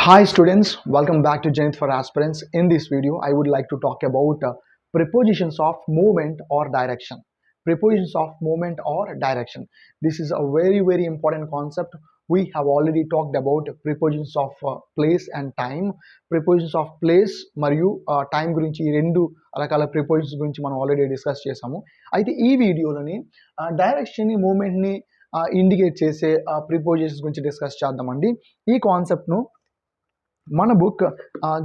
Hi students, welcome back to Zenith for Aspirants. In this video, I would like to talk about prepositions of movement or direction. Prepositions of movement or direction. This is a very important concept. We have already talked about prepositions of place and time. Prepositions of place మరియు time గురించి ఈ రెండు రకాల prepositions గురించి మనం already discuss చేసాము. అయితే ఈ వీడియోలోని డైరెక్షన్ ని మూమెంట్ ని ఇండికేట్ చేసే ప్రిపోజిషన్స్ గురించి డిస్కస్ చేద్దామండి. ఈ కాన్సెప్ట్ను మన బుక్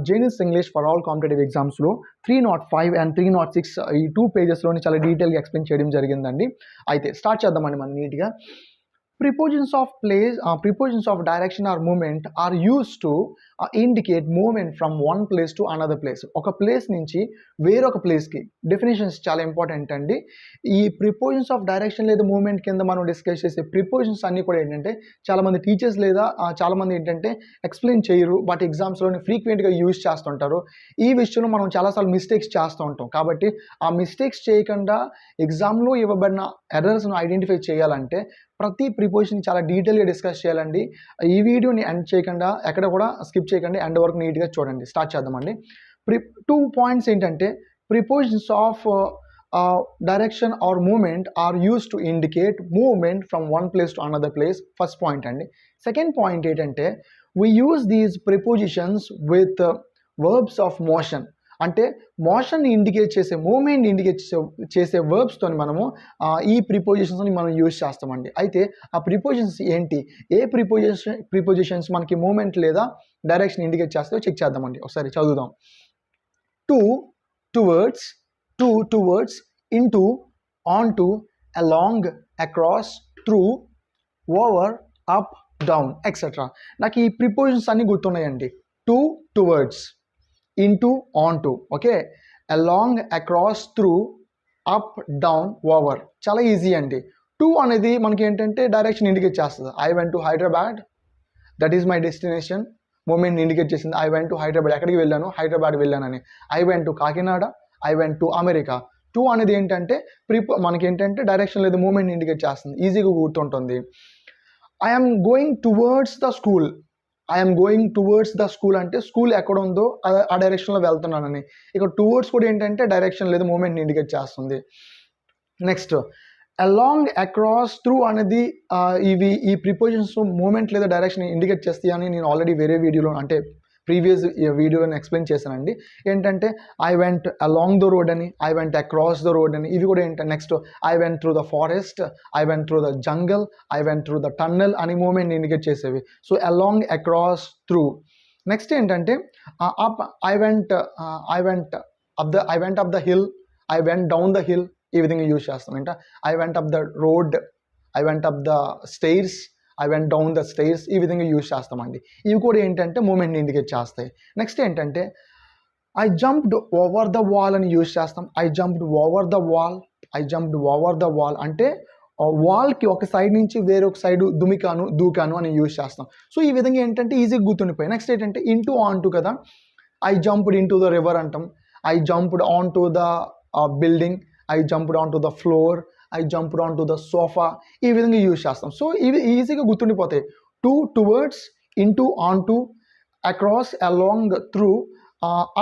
జెనిస్ ఇంగ్లీష్ ఫర్ ఆల్ కాంపిటేటివ్ ఎగ్జామ్స్లో 305 అండ్ 306 ఈ 2 పేజెస్లోని చాలా డీటెయిల్గా ఎక్స్ప్లెయిన్ చేయడం జరిగిందండి. అయితే స్టార్ట్ చేద్దామండి మనం నీట్గా. Prepositions of place, prepositions of direction or movement are used to indicate movement from one place to another place. ఒక ప్లేస్ నుంచి వేరొక ప్లేస్కి డెఫినేషన్స్ చాలా ఇంపార్టెంట్ అండి. ఈ ప్రిపోజిషన్స్ ఆఫ్ డైరెక్షన్ లేదా మూవ్మెంట్ కింద మనం డిస్కస్ చేసే ప్రిపోజిషన్స్ అన్నీ కూడా ఏంటంటే చాలామంది టీచర్స్ లేదా చాలామంది ఏంటంటే ఎక్స్ప్లెయిన్ చేయరు, బట్ ఎగ్జామ్స్లోని ఫ్రీక్వెంట్గా యూజ్ చేస్తుంటారు. ఈ విషయంలో మనం చాలాసార్లు మిస్టేక్స్ చేస్తూ ఉంటాం. కాబట్టి ఆ మిస్టేక్స్ చేయకుండా ఎగ్జామ్లో ఇవ్వబడిన ఎర్రర్స్ను ఐడెంటిఫై చేయాలంటే ప్రతి ప్రిపోజిషన్ చాలా డీటెయిల్గా డిస్కస్ చేయాలండి. ఈ వీడియోని ఎండ్ చేయకుండా ఎక్కడ కూడా స్కిప్ చేయకండి, ఎండ్ వరకు నీట్గా చూడండి. స్టార్ట్ చేద్దామండి. 2 పాయింట్స్ ఏంటంటే prepositions of direction or movement are use to indicate movement from one place to another place. First point అండి. సెకండ్ పాయింట్ ఏంటంటే we use these prepositions with verbs of motion. అంటే motion indicate చేసే moment indicate చేసే వర్బ్స్తో మనము ఈ ప్రిపోజిషన్స్ని మనం use చేస్తామండి. అయితే ఆ ప్రిపోజిషన్స్ ఏంటి, ఏ ప్రిపోజిషన్స్ మనకి మూమెంట్ లేదా డైరెక్షన్ ఇండికేట్ చేస్తాయో చెక్ చేద్దామండి. ఒకసారి చదువుదాం. To, towards, to, towards, into, onto, along, across, through, over, up, down etcetera. నాకు ఈ ప్రిపోజిషన్స్ అన్నీ గుర్తున్నాయండి. To, towards, into, onto, okay, along, across, through, up, down, over. చాలా ఈజీ అండి. టు అనేది మనకి ఏంటంటే డైరెక్షన్ ఇండికేట్ చేస్తుంది. I went to Hyderabad, that is my destination. Movement indicate చేసింది. ఐ వెంట్ టు హైదరాబాద్, ఎక్కడికి వెళ్ళాను, హైదరాబాద్ వెళ్ళానని. I went to Kakinada, I went to America. To అనేది ఏంటంటే మనకి ఏంటంటే డైరెక్షన్ లేదా మూమెంట్ ఇండికేట్ చేస్తుంది, ఈజీగా గుర్తుంటుంది. I'm going towards the school, I'm going towards the school అంటే స్కూల్ ఎక్కడ ఉందో ఆ డైరెక్షన్లో వెళ్తున్నానని. ఇక టువర్డ్స్ కూడా ఏంటంటే డైరెక్షన్ లేదా మూమెంట్ని ఇండికేట్ చేస్తుంది. నెక్స్ట్ అలాంగ్, అక్రాస్, త్రూ అనేది ఈ ప్రిపోజిషన్స్ మూమెంట్ లేదా డైరెక్షన్ ఇండికేట్ చేస్తాయని నేను ఆల్రెడీ వేరే వీడియోలో అంటే ప్రీవియస్ వీడియోలో ఎక్స్ప్లెయిన్ చేశానండి. ఏంటంటే I went along the road అని, I went across the road అని, ఇవి కూడా ఏంటంటే next I went through the forest, I went through the jungle, I went through the tunnel అని మూమెంట్ ఇండికేట్ చేసేవి. So along, across, through. Next ఏంటంటే up, I went up the hill, I went down the hill, ఈ విధంగా use చేస్తాం. ఏంటంటే I went up the road, I went up the stairs, I went down the stairs, ఈ విధంగా use చేస్తామండి. ఇవి కూడా ఏంటంటే మూమెంట్ని ఇండికేట్ చేస్తాయి. నెక్స్ట్ ఏంటంటే I jumped over the wall అని యూజ్ చేస్తాం. I jumped over the wall, I jumped over the wall అంటే వాల్కి ఒక సైడ్ నుంచి వేరొక సైడ్ దూకాను అని యూజ్ చేస్తాం. సో ఈ విధంగా ఏంటంటే ఈజీగా గుర్తుండిపోయి. నెక్స్ట్ ఏంటంటే ఇంటూ, ఆన్ టు కదా, I jumped into the river అంటాం. I jumped onto the building, I jumped onto the floor, I jumped onto the sofa, ఈ విధంగా యూజ్ చేస్తాం. సో ఇవి ఈజీగా గుర్తుండిపోతాయి. To, towards, into, onto, across, along, through,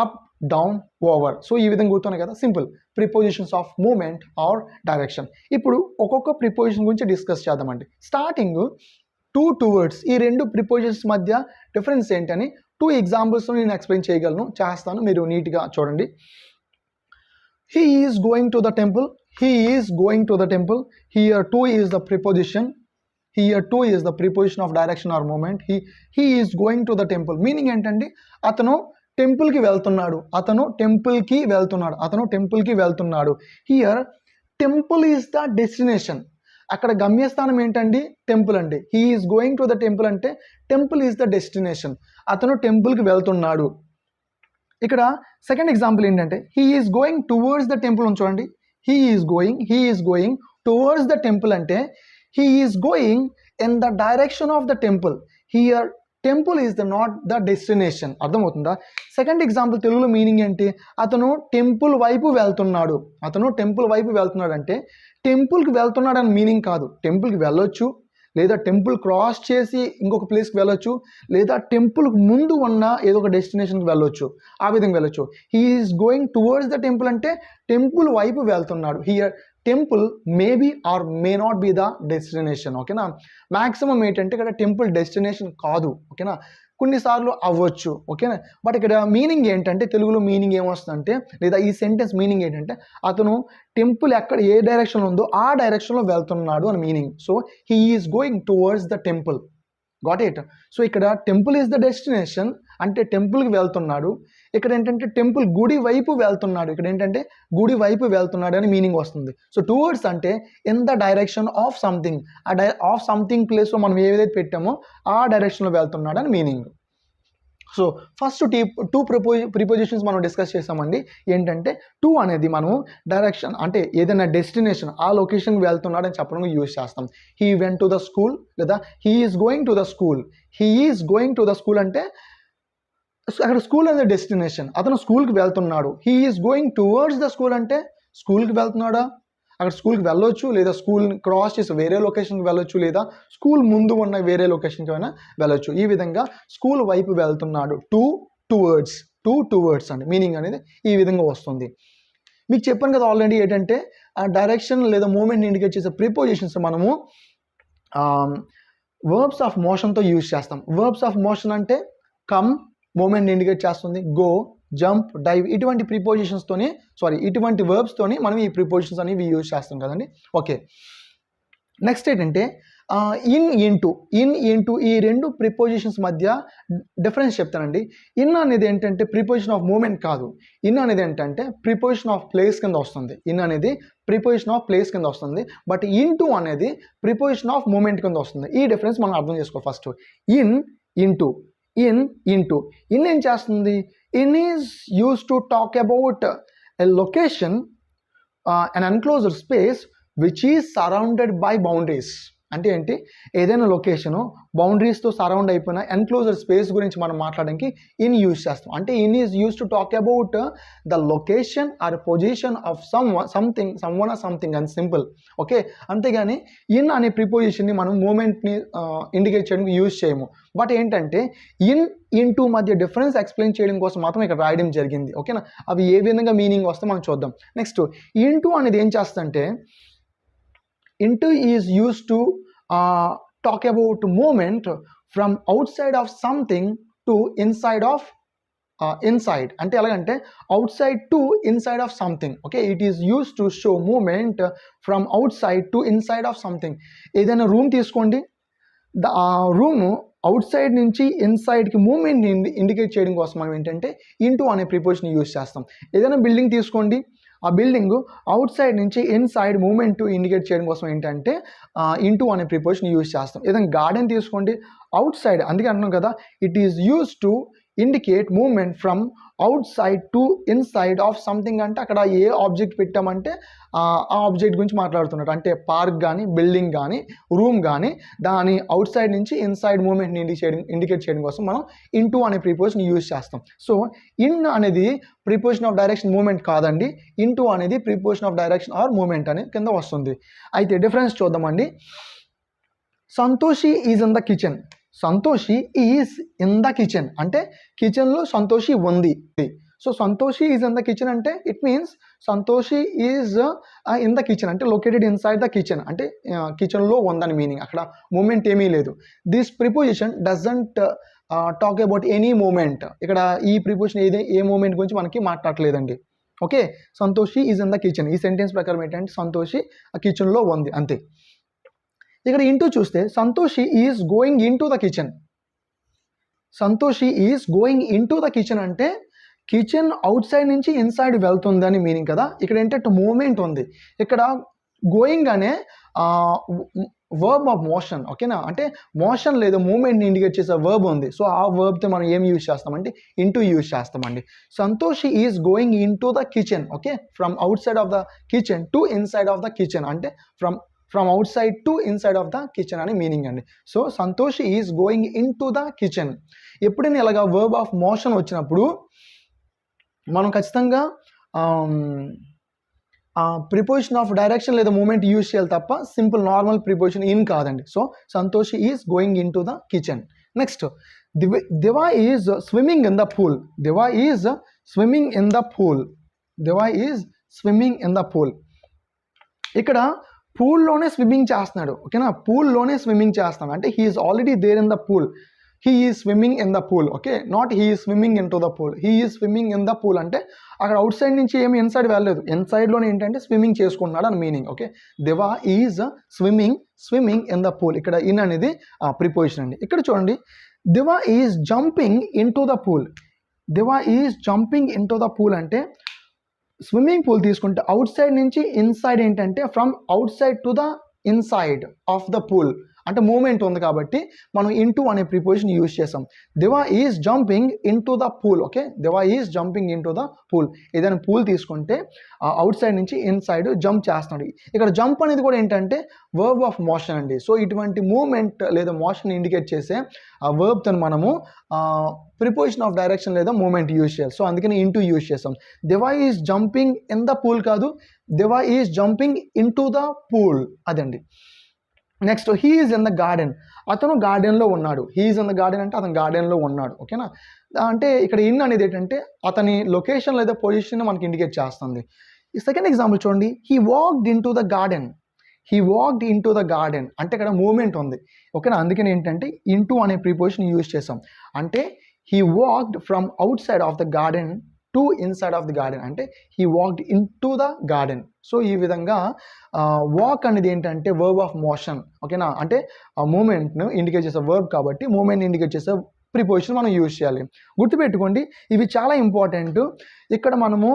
up, down, over. So ఈ విధంగా గుర్తున్నాయి కదా, simple prepositions of movement or direction. ఇప్పుడు ఒక్కొక్క ప్రిపోజిషన్ గురించి డిస్కస్ చేద్దామండి. స్టార్టింగ్ టు, టువర్డ్స్, ఈ రెండు ప్రిపోజిషన్స్ మధ్య డిఫరెన్స్ ఏంటని 2 ఎగ్జాంపుల్స్ నేను ఎక్స్ప్లెయిన్ చేస్తాను, మీరు నీట్గా చూడండి. He is going to the temple, he is going to the temple. Here to is the preposition, here to is the preposition of direction or movement. He is going to the temple, meaning ఏంటండి అతను టెంపుల్కి వెళ్తున్నాడు, అతను టెంపుల్కి వెళ్తున్నాడు. Here temple is the destination, అక్కడ గమ్యస్థానం ఏంటండి, టెంపుల్ అండి. He is going to the temple అంటే టెంపుల్ ఈజ్ ద డెస్టినేషన్, అతను టెంపుల్కి వెళ్తున్నాడు. ఇక్కడ సెకండ్ ఎగ్జాంపుల్ ఏంటంటే he is going towards the temple అని చూడండి. He is going towards the temple అంటే he is going in the direction of the temple. Here temple is not the destination. అర్థమవుతుందా? Second example తెలుగులో meaning ఏంటి, అతను temple వైపు వెళ్తున్నాడు అంటే టెంపుల్కి వెళ్తున్నాడు అని మీనింగ్ కాదు. టెంపుల్కి వెళ్ళొచ్చు లేదా టెంపుల్ క్రాస్ చేసి ఇంకొక ప్లేస్కి వెళ్ళొచ్చు, లేదా టెంపుల్కి ముందు ఉన్న ఏదో ఒక డెస్టినేషన్కి వెళ్ళొచ్చు, ఆ విధంగా వెళ్ళొచ్చు. He is going towards the temple అంటే టెంపుల్ వైపు వెళ్తున్నాడు. Here temple maybe or may not be the destination. ఓకేనా, మ్యాక్సిమం ఏంటంటే ఇక్కడ టెంపుల్ డెస్టినేషన్ కాదు. ఓకేనా, కొన్నిసార్లు అవ్వచ్చు. ఓకేనా, బట్ ఇక్కడ మీనింగ్ ఏంటంటే, తెలుగులో మీనింగ్ ఏమొస్తుందంటే, లేదా ఈ సెంటెన్స్ మీనింగ్ ఏంటంటే, అతను టెంపుల్ ఎక్కడ ఏ డైరెక్షన్లో ఉందో ఆ డైరెక్షన్లో వెళ్తున్నాడు అని meaning. So he is going towards the temple. Got it. So ఇక్కడ టెంపుల్ ఈజ్ ద డెస్టినేషన్ అంటే టెంపుల్కి వెళ్తున్నాడు. ఇక్కడ ఏంటంటే టెంపుల్ గుడి వైపు వెళ్తున్నాడు. ఇక్కడ ఏంటంటే గుడి వైపు వెళ్తున్నాడు అని మీనింగ్ వస్తుంది. సో టువర్డ్స్ అంటే in the direction of something, of something ప్లేస్లో మనం ఏదైతే పెట్టామో ఆ డైరెక్షన్లో వెళ్తున్నాడు అని meaning. So first two prepositions మనం డిస్కస్ చేసామండి. ఏంటంటే టు అనేది మనం డైరెక్షన్ అంటే ఏదైనా డెస్టినేషన్ ఆ లొకేషన్కి వెళ్తున్నాడు అని చెప్పడానికి యూజ్ చేస్తాం. He went to the school లేదా he is going to the school. He is going to the school అంటే అక్కడ స్కూల్ అనేది డెస్టినేషన్, అతను స్కూల్కి వెళ్తున్నాడు. He is going towards the school అంటే స్కూల్కి వెళ్తున్నాడా, అక్కడ స్కూల్కి వెళ్ళొచ్చు, లేదా స్కూల్ని క్రాస్ చేసి వేరే లొకేషన్కి వెళ్ళొచ్చు, లేదా స్కూల్ ముందు ఉన్న వేరే లొకేషన్కి అయినా వెళ్ళొచ్చు. ఈ విధంగా స్కూల్ వైపు వెళ్తున్నాడు. టువర్డ్స్ అండి మీనింగ్ అనేది ఈ విధంగా వస్తుంది. మీకు చెప్పాను కదా ఆల్రెడీ ఏంటంటే ఆ డైరెక్షన్ లేదా మూమెంట్ని ఇండికేట్ చేసే ప్రిపోజిషన్స్ మనము వర్బ్స్ ఆఫ్ మోషన్తో యూజ్ చేస్తాం. వర్బ్స్ ఆఫ్ మోషన్ అంటే కమ్ మూమెంట్ని ఇండికేట్ చేస్తుంది, గో, జంప్, డైవ్, ఇటువంటి ప్రిపోజిషన్స్తోని ఇటువంటి వర్బ్స్తోని మనం ఈ ప్రిపోజిషన్స్ అనేవి యూజ్ చేస్తాం కదండి. ఓకే, నెక్స్ట్ ఏంటంటే ఇన్ ఇంటూ ఈ రెండు ప్రిపోజిషన్స్ మధ్య డిఫరెన్స్ చెప్తానండి. ఇన్ అనేది ఏంటంటే ప్రిపోజిషన్ ఆఫ్ మూమెంట్ కాదు. ఇన్ అనేది ఏంటంటే ప్రిపోజిషన్ ఆఫ్ ప్లేస్ కింద వస్తుంది. ఇన్ అనేది ప్రిపోజిషన్ ఆఫ్ ప్లేస్ కింద వస్తుంది. బట్ ఇంటూ అనేది ప్రిపోజిషన్ ఆఫ్ మూమెంట్ కింద వస్తుంది. ఈ డిఫరెన్స్ మనం అర్థం చేసుకో. ఫస్ట్ ఇంటూ ఇన్ ఏం చేస్తుంది? In is use to talk about a location, an enclosed space which is surrounded by boundaries. అంటే ఏంటి? ఏదైనా లొకేషను బౌండరీస్తో సరౌండ్ అయిపోయిన ఎన్క్లోజర్ స్పేస్ గురించి మనం మాట్లాడడానికి ఇన్ యూజ్ చేస్తాం. అంటే in is use to talk about the location or position of something అని సింపుల్. ఓకే, అంతేగాని ఇన్ అనే ప్రిపోజిషన్ని మనం మూమెంట్ని ఇండికేట్ చేయడానికి యూజ్ చేయము. బట్ ఏంటంటే ఇంటూ మధ్య డిఫరెన్స్ ఎక్స్ప్లెయిన్ చేయడం కోసం మాత్రం ఇక్కడ రాయడం జరిగింది. ఓకేనా, అవి ఏ విధంగా మీనింగ్ వస్తే మనం చూద్దాం. నెక్స్ట్ ఇంటూ అనేది ఏం చేస్తుందంటే into is used to talk about movement from outside of something to inside of inside. అంటే ఎలాగంటే outside to inside of something. Okay, it is used to show movement from outside to inside of something. ఏదైనా room తీసుకోండి, ఆ room out side నుంచి ఇన్సైడ్కి moment indicate చేయడం కోసం మనం ఏంటంటే ఇంటూ అనే ప్రిపోజిషన్ యూజ్ చేస్తాం. ఏదైనా బిల్డింగ్ తీసుకోండి, ఆ బిల్డింగ్ అవుట్ సైడ్ నుంచి ఇన్సైడ్ మూమెంట్ ఇండికేట్ చేయడం కోసం ఏంటంటే ఇంటూ అనే ప్రిపోజిషన్ యూజ్ చేస్తాం. ఏదైనా గార్డెన్ తీసుకోండి, అవుట్ సైడ్, అందుకే అంటున్నాం కదా it is use to indicate movement from outside to inside of something. అంటే అక్కడ ఏ ఆబ్జెక్ట్ పెట్టామంటే ఆ ఆబ్జెక్ట్ గురించి మాట్లాడుతున్నట్టు. అంటే పార్క్ కానీ, బిల్డింగ్ కానీ, రూమ్ కానీ దాని అవుట్ సైడ్ నుంచి ఇన్సైడ్ మూమెంట్ని ఇండికేట్ చేయడం కోసం మనం ఇంటూ అనే ప్రిపోజిషన్ యూజ్ చేస్తాం. సో ఇన్ అనేది ప్రిపోజిషన్ ఆఫ్ డైరెక్షన్ మూమెంట్ కాదండి, ఇంటూ అనేది preposition of direction or movement అని కింద వస్తుంది. అయితే డిఫరెన్స్ చూద్దామండి. Santoshi is in the kitchen. Santoshi is in the kitchen అంటే కిచెన్లో సంతోషి ఉంది. So Santoshi is in the kitchen అంటే it means Santoshi is in the kitchen అంటే లొకేటెడ్ ఇన్సైడ్ ద కిచెన్ అంటే కిచెన్లో ఉందని మీనింగ్. అక్కడ మూమెంట్ ఏమీ లేదు. This preposition doesn't talk about any movement. ఇక్కడ ఈ ప్రిపోజిషన్ ఏ మూమెంట్ గురించి మనకి మాట్లాడలేదండి. Okay, Santoshi is in the kitchen ఈ సెంటెన్స్ ప్రకారం ఏంటంటే సంతోషి ఆ కిచెన్లో ఉంది అంతే. ఇక్కడ ఇంటూ చూస్తే Santoshi is going in to the kitchen. Santoshi is going in to the kitchen అంటే కిచెన్ అవుట్ సైడ్ నుంచి ఇన్సైడ్ వెళ్తుందని మీనింగ్ కదా. ఇక్కడ ఏంటంటే మూమెంట్ ఉంది. ఇక్కడ గోయింగ్ అనే వర్బ్ ఆఫ్ మోషన్. ఓకేనా, అంటే మోషన్ లేదా మూమెంట్ని ఇండికేట్ చేసే వర్బ్ ఉంది. సో ఆ వర్బ్తో మనం ఏం యూజ్ చేస్తామంటే ఇంటూ యూజ్ చేస్తామండి. Santoshi is going in to the kitchen. Okay, from outside of the kitchen to inside of the kitchen అంటే from outside to inside of the kitchen అని meaning అండి. So Santoshi is going in to the kitchen. ఎప్పుడైనా ఇలాగా verb of motion వచ్చినప్పుడు మనం ఖచ్చితంగా preposition of direction లేదా movement use చేయాలి తప్ప సింపుల్ నార్మల్ ప్రిపోజిషన్ ఇన్ కాదండి. So Santosh is going in to the kitchen. Next Diva is swimming in the pool. Diva is swimming in the pool. Diva is swimming in the pool. ఇక్కడ పూల్లోనే swimming చేస్తున్నాడు. ఓకేనా, పూల్లోనే swimming చేస్తున్నాడు అంటే he is already there in the pool. He is swimming in the pool. Okay, not he is swimming in to the pool. He is swimming in the pool అంటే అక్కడ out side నుంచి ఏమి inside వెళ్ళలేదు, ఇన్సైడ్లోనే ఏంటంటే swimming చేసుకుంటున్నాడు అని meaning. Okay, Diva is swimming in the pool. ఇక్కడ in అనేది ప్రిపోజిషన్ అండి. ఇక్కడ చూడండి, Diva is jumping in to the pool. Diva is jumping in to the pool అంటే స్విమ్మింగ్ పూల్ తీసుకుంటే అవుట్ సైడ్ నుంచి ఇన్సైడ్ ఏంటంటే from outside to the inside of the pool అంటే మూమెంట్ ఉంది కాబట్టి మనం ఇంటూ అనే ప్రిపోజిషన్ యూజ్ చేసాం. Diva is jumping in to the pool. Okay, Diva is jumping in to the pool. ఏదైనా పూల్ తీసుకుంటే అవుట్ సైడ్ నుంచి ఇన్సైడ్ జంప్ చేస్తున్నాడు. ఇక్కడ జంప్ అనేది కూడా ఏంటంటే వర్బ్ ఆఫ్ మోషన్ అండి. సో ఇటువంటి మూమెంట్ లేదా మోషన్ ఇండికేట్ చేసే ఆ వర్బ్తో మనము ప్రిపోజిషన్ ఆఫ్ డైరెక్షన్ లేదా మూమెంట్ యూజ్ చేయాలి. సో అందుకని ఇంటూ యూజ్ చేస్తాం. Diva is jumping in the pool కాదు, Diva is jumping in to the pool అదండి. Next he is in the garden. అతను గార్డెన్లో ఉన్నాడు. He is in the garden అంటే అతను గార్డెన్లో ఉన్నాడు. ఓకేనా, అంటే ఇక్కడ ఇన్ అనేది ఏంటంటే అతని లొకేషన్ లేదా పొజిషన్ మనకి ఇండికేట్ చేస్తుంది. ఈ సెకండ్ ఎగ్జాంపుల్ చూడండి, he walked in to the garden. He walked in to the garden అంటే ఇక్కడ మూమెంట్ ఉంది. ఓకేనా, అందుకని ఏంటంటే ఇంటూ అనే ప్రిపోజిషన్ యూజ్ చేసాం. అంటే he walked from outside of the garden to inside of the garden అంటే he walked in to the garden. So ఈ విధంగా వాక్ అనేది ఏంటంటే వర్బ్ ఆఫ్ మోషన్. ఓకేనా, అంటే ఆ మూమెంట్ను ఇండికేట్ చేసే వర్బ్ కాబట్టి మూమెంట్ ఇండికేట్ చేసే ప్రిపోజిషన్ మనం యూజ్ చేయాలి. గుర్తుపెట్టుకోండి, ఇవి చాలా ఇంపార్టెంట్. ఇక్కడ మనము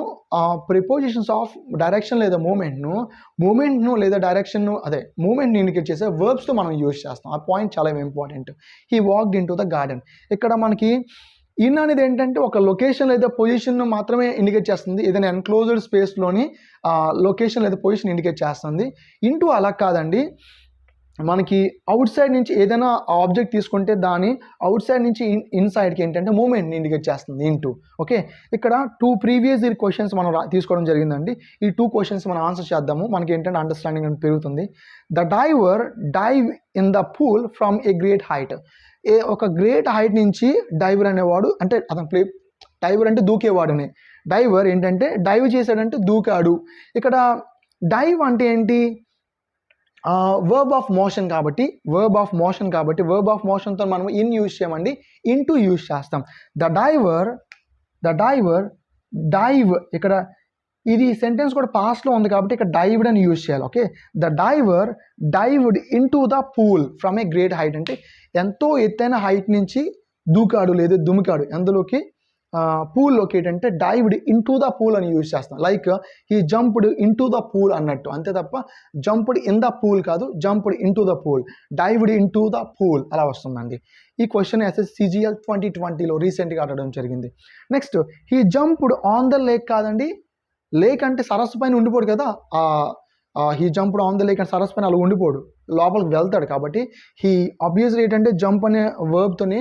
ప్రిపోజిషన్స్ ఆఫ్ డైరెక్షన్ లేదా మూమెంట్ను లేదా డైరెక్షన్ను మూమెంట్ని ఇండికేట్ చేసే వర్బ్స్తో మనం యూజ్ చేస్తాం. ఆ పాయింట్ చాలా important. He walked in to the garden. ఇక్కడ మనకి ఇన్ అనేది ఏంటంటే ఒక లొకేషన్ లేదా పొజిషన్ మాత్రమే ఇండికేట్ చేస్తుంది. ఏదైనా ఎన్క్లోజ్డ్ స్పేస్లోని లొకేషన్ లేదా పొజిషన్ ఇండికేట్ చేస్తుంది. ఇంటూ అలా కాదండి, మనకి అవుట్ సైడ్ నుంచి ఏదైనా ఆబ్జెక్ట్ తీసుకుంటే దాని అవుట్ సైడ్ నుంచి ఇన్సైడ్కి ఏంటంటే మూమెంట్ని ఇండికేట్ చేస్తుంది ఇంటూ. ఓకే, ఇక్కడ 2 ప్రీవియస్ ఇయర్ క్వశ్చన్స్ మనం తీసుకోవడం జరిగిందండి. ఈ 2 క్వశ్చన్స్ మనం ఆన్సర్ చేద్దాము. మనకి ఏంటంటే అండర్స్టాండింగ్ అనేది పెరుగుతుంది. The dive in the pool from a great height. ఒక గ్రేట్ హైట్ నుంచి డైవర్ అనేవాడు అంటే అతను డైవర్ అంటే దూకేవాడని. డైవర్ ఏంటంటే డైవ్ చేశాడంటే దూకాడు. ఇక్కడ డైవ్ అంటే ఏంటి, వర్బ్ ఆఫ్ మోషన్ కాబట్టి వర్బ్ ఆఫ్ మోషన్తో మనం ఇన్ యూజ్ చేయమండి, ఇంటూ యూజ్ చేస్తాం. ద డైవ్ ఇక్కడ ఇది సెంటెన్స్ కూడా పాస్ట్లో ఉంది కాబట్టి ఇక్కడ డైవ్డ్ అని యూజ్ చేయాలి. Okay, the dived in to the pool from a great height అంటే ఎంతో ఎత్తైన హైట్ నుంచి దూకాడు లేదా దుమికాడు అందులోకి పూల్లోకి ఏంటంటే dived in to the pool అని యూజ్ చేస్తాం. Like he jumped in to the pool అన్నట్టు, అంతే తప్ప జంప్డ్ ఇన్ ద పూల్ కాదు, jumped in to the pool, dived in to the pool అలా వస్తుందండి. ఈ క్వశ్చన్ SSCGL 2020లో రీసెంట్గా అడగడం జరిగింది. Next he jumped on the lake కాదండి, లేక్ అంటే సరస్సు పైన ఉండిపోడు కదా, he jumped on the lake అంటే సరస్సు పైన అలా ఉండిపోడు, లోపలికి వెళ్తాడు. కాబట్టి హీ ఆబ్వియస్లీ ఏంటంటే జంప్ అనే వర్బ్తోని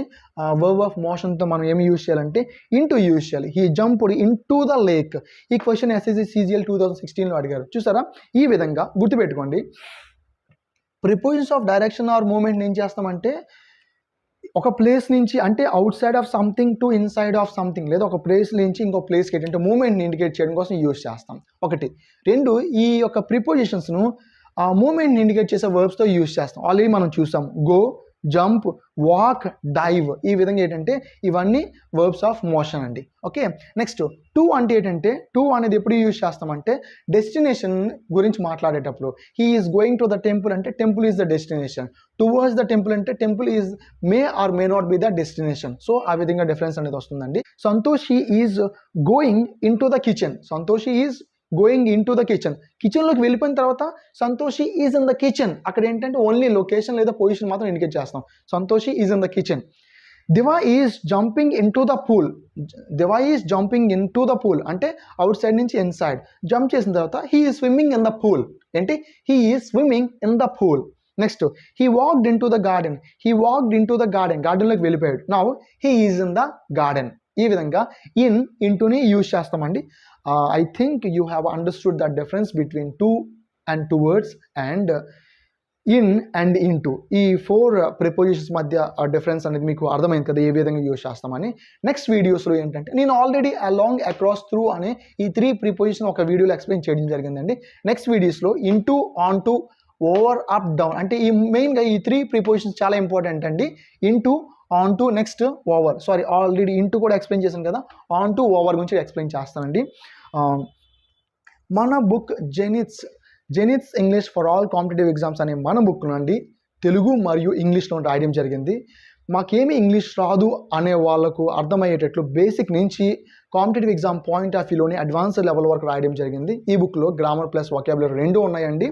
వర్బ్ ఆఫ్ మోషన్తో మనం ఏమి యూజ్ చేయాలంటే ఇంటూ యూజ్ చేయాలి. He jumped in to the lake. ఈ క్వశ్చన్ SSCGL 2016లో అడిగారు. చూసారా, ఈ విధంగా గుర్తుపెట్టుకోండి. Prepositions of direction or movement ఏం చేస్తామంటే ఒక ప్లేస్ నుంచి అంటే outside of something to inside of something లేదా ఒక ప్లేస్ నుంచి ఇంకో ప్లేస్కి ఏంటంటే మూమెంట్ని ఇండికేట్ చేయడం కోసం యూజ్ చేస్తాం. 1 2 ఈ యొక్క ప్రిపోజిషన్స్ను మూమెంట్ని ఇండికేట్ చేసే వర్బ్స్తో యూజ్ చేస్తాం. ఆల్రెడీ మనం చూసాం, గో, జంప్, వాక్, డైవ్. ఈ విధంగా ఏంటంటే ఇవన్నీ వర్బ్స్ ఆఫ్ మోషన్ అండి. ఓకే, నెక్స్ట్ 2 అంటే ఏంటంటే 2 అనేది ఎప్పుడు యూజ్ చేస్తామంటే డెస్టినేషన్ గురించి మాట్లాడేటప్పుడు. He is going to the temple అంటే temple is the destination, towards the temple అంటే temple is may or may not be the destination. So ఆ విధంగా డిఫరెన్స్ అనేది వస్తుందండి. Santosh is going in to the kitchen. Santosh is going in to the కిచెన్లోకి వెళ్ళిపోయిన తర్వాత Santoshi is in the kitchen. అక్కడ ఏంటంటే ఓన్లీ లొకేషన్ లేదా పొజిషన్ మాత్రం ఇండికేట్ చేస్తాం. Santoshi is in the kitchen. Diva is jumping in to the pool. Diva is jumping in to the pool అంటే outside నుంచి ఇన్సైడ్ జంప్ చేసిన తర్వాత he is swimming in the pool. ఏంటి, he is swimming in the pool. Next he walked in to the garden. He walked in to the గార్డెన్లోకి వెళ్ళిపోయాడు. Now he is in the garden. ఈ విధంగా in ఇంటూని use చేస్తామండి. I think you have understood the difference between to and towards and in and into, ఈ 4 prepositions మధ్య difference అనేది మీకు అర్థమైంది కదా, ఏ విధంగా యూజ్ చేస్తామని. నెక్స్ట్ వీడియోస్లో ఏంటంటే నేను ఆల్రెడీ అలాంగ్, అక్రాస్, త్రూ అనే ఈ 3 ప్రిపోజిషన్ ఒక వీడియోలో ఎక్స్ప్లెయిన్ చేయడం జరిగిందండి. నెక్స్ట్ వీడియోస్లో into, onto, over, up, down, అంటే ఈ మెయిన్గా ఈ 3 ప్రిపోజిషన్స్ చాలా ఇంపార్టెంట్ అండి. Into, onto, next over. Sorry, already into కూడా ఎక్స్ప్లెయిన్ చేశాను కదా, ఆన్ టు, ఓవర్ గురించి ఎక్స్ప్లెయిన్ చేస్తానండి. మన book Zenith's English for all competitive exams అనే మన బుక్ నుండి తెలుగు మరియు ఇంగ్లీష్లో రాయడం జరిగింది. మాకేమి ఇంగ్లీష్ రాదు అనే వాళ్ళకు అర్థమయ్యేటట్లు బేసిక్ నుంచి కాంపిటేటివ్ ఎగ్జామ్ పాయింట్ ఆఫ్ వ్యూలోని అడ్వాన్స్డ్ లెవెల్ వరకు రాయడం జరిగింది. ఈ బుక్లో గ్రామర్ ప్లస్ వొకాబులరీ 2 ఉన్నాయండి.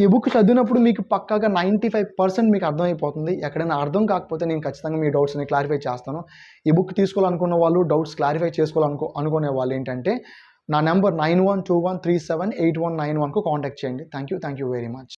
ఈ బుక్ చదివినప్పుడు మీకు పక్కాగా 95% మీకు అర్థమైపోతుంది. ఎక్కడైనా అర్థం కాకపోతే నేను ఖచ్చితంగా మీ డౌట్స్ని క్లారిఫై చేస్తాను. ఈ బుక్ తీసుకోవాలనుకున్న వాళ్ళు, డౌట్స్ క్లారిఫై అనుకునే వాళ్ళు ఏంటంటే నా నెంబర్ 9121378191కు కాంటాక్ట్ చేయండి. Thank you very much.